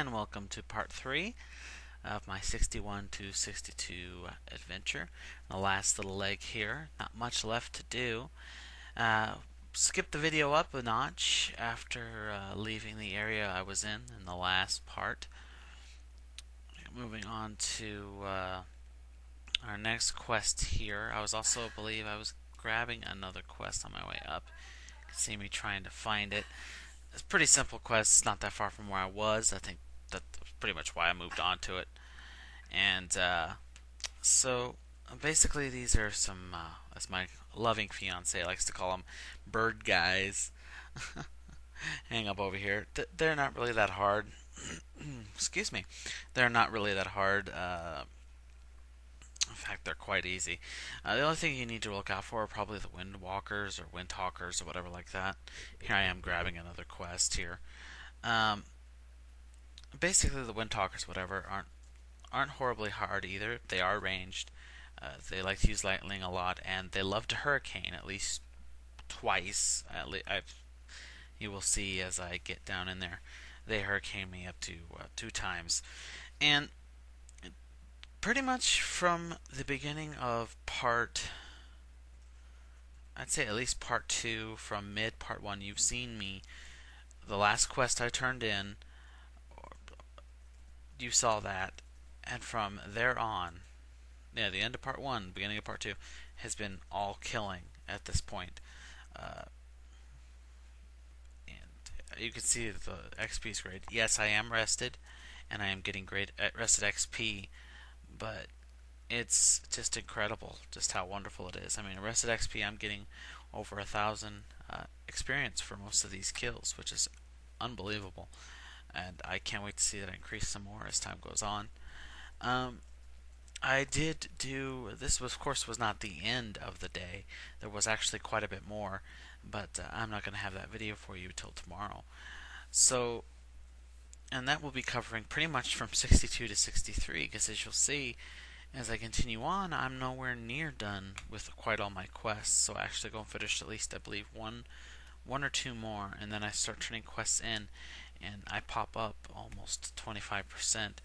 and welcome to part 3 of my 61 to 62 adventure. The last little leg here, not much left to do. Uh, Skip the video up a notch after leaving the area I was in the last part. Moving on to our next quest here. I believe I was grabbing another quest on my way up. You can see me trying to find it. It's a pretty simple quest. It's not that far from where I was. I think that's pretty much why I moved on to it. And so basically, these are some, as my loving fiance likes to call them, bird guys. Hang up over here. They're not really that hard. Excuse me. They're not really that hard. In fact, they're quite easy. The only thing you need to look out for are probably the windwalkers or windtalkers or whatever like that. Here I am grabbing another quest here. Um, Basically, the windtalkers, whatever, aren't horribly hard either. They are ranged. They like to use lightning a lot, and they love to hurricane at least twice. You will see as I get down in there. They hurricane me up to 2 times, and pretty much from the beginning of I'd say at least part 2, from mid part 1, you've seen me. The last quest I turned in, you saw that, and from there on, yeah, the end of part 1, beginning of part 2, has been all killing at this point. And you can see that the XP is great. Yes, I am rested, and I am getting great rested XP, but it's just incredible just how wonderful it is. I mean, rested XP, I'm getting over 1,000 experience for most of these kills, which is unbelievable. And I can't wait to see that increase some more as time goes on. I did do this. Of course, was not the end of the day. There was actually quite a bit more, but I'm not going to have that video for you till tomorrow. So, and that will be covering pretty much from 62 to 63, because as you'll see, as I continue on, I'm nowhere near done with quite all my quests. So I actually go and finish at least, I believe, one or two more, and then I start turning quests in, and I pop up almost 25%.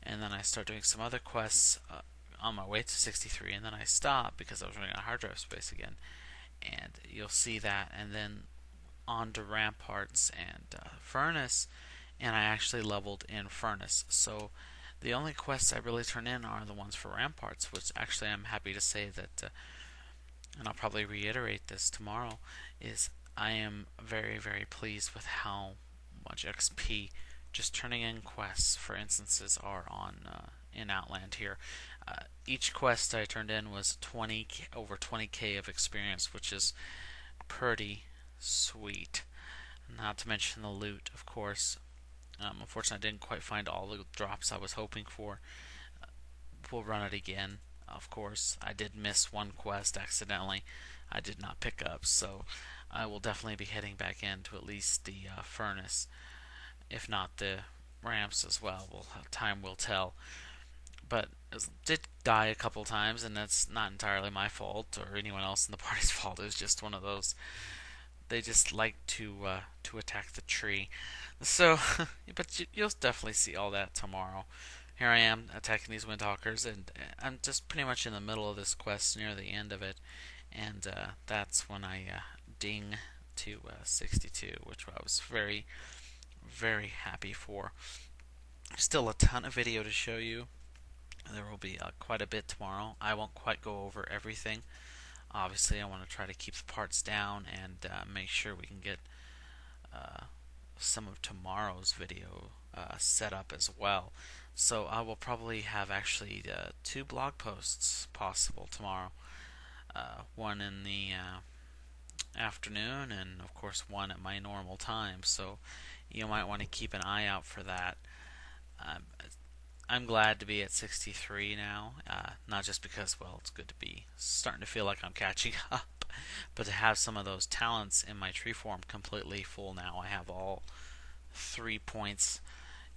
And then I start doing some other quests on my way to 63, and then I stop because I was running out of hard drive space again. And you'll see that, and then on to Ramparts and Furnace, and I actually leveled in Furnace. So the only quests I really turn in are the ones for Ramparts, which actually I'm happy to say that, and I'll probably reiterate this tomorrow, is I am very, very pleased with how much XP just turning in quests for instances are on in Outland here. Each quest I turned in was over 20k of experience, which is pretty sweet. Not to mention the loot, of course. Unfortunately, I didn't quite find all the drops I was hoping for. We'll run it again, of course. I did miss one quest accidentally. I did not pick up, so I will definitely be heading back into at least the furnace, if not the ramps as well. Time will tell. But I did die a couple times, and that's not entirely my fault or anyone else in the party's fault. It was just one of those. They just like to attack the tree. So, but you'll definitely see all that tomorrow. Here I am attacking these windtalkers, and I'm just pretty much in the middle of this quest, near the end of it, and that's when I ding to 62, which I was very, very happy for. Still a ton of video to show you. There will be quite a bit tomorrow. I won't quite go over everything. Obviously, I want to try to keep the parts down and make sure we can get some of tomorrow's video set up as well. So I will probably have actually 2 blog posts possible tomorrow. One in the afternoon, and of course one at my normal time. So you might want to keep an eye out for that. I'm glad to be at 63 now, not just because, well, it's good to be starting to feel like I'm catching up, but to have some of those talents in my tree form completely full now. I have all 3 points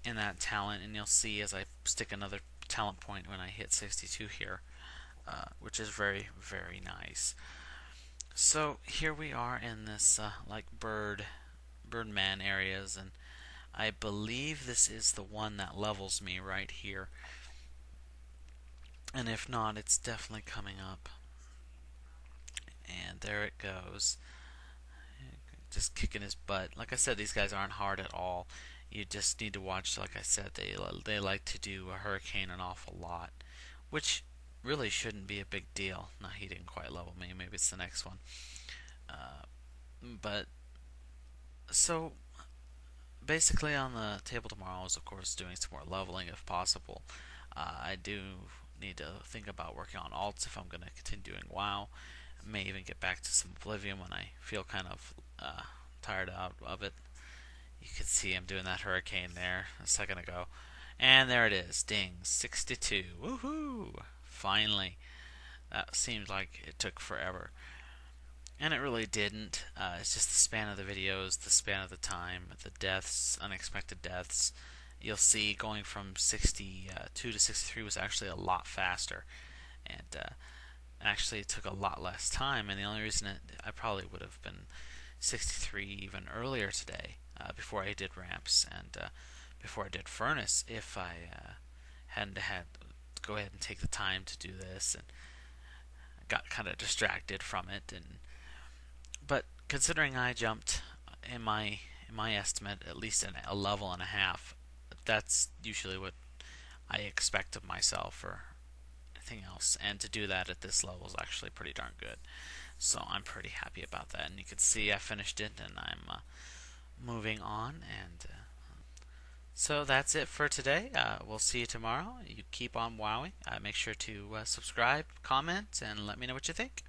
in that talent, and you'll see as I stick another talent point when I hit 62 here, which is very, very nice. So here we are in this like birdman areas, and I believe this is the one that levels me right here. And if not, it's definitely coming up. And there it goes. Just kicking his butt. Like I said, these guys aren't hard at all. You just need to watch, like I said, they like to do a hurricane an awful lot, which really shouldn't be a big deal. No, he didn't quite level me. Maybe it's the next one. But so basically, on the table tomorrow is, of course, doing some more leveling if possible. I do need to think about working on alts if I'm going to continue doing WoW. I may even get back to some Oblivion when I feel kind of tired out of it. You can see I'm doing that hurricane there a second ago. And there it is. Ding. 62. Woohoo! Finally. That seemed like it took forever. And it really didn't. It's just the span of the videos, the span of the time, the deaths, unexpected deaths. You'll see going from 62 to 63 was actually a lot faster. And actually, it took a lot less time. And the only reason I probably would have been 63 even earlier today, before I did ramps and before I did furnace, if I hadn't had to go ahead and take the time to do this and got kind of distracted from it. But considering I jumped in my estimate at least a level and a half, that's usually what I expect of myself or anything else. And to do that at this level is actually pretty darn good. So I'm pretty happy about that. And you can see I finished it, and I'm moving on. And so that's it for today. We'll see you tomorrow. You keep on wowing. Make sure to subscribe, comment, and let me know what you think.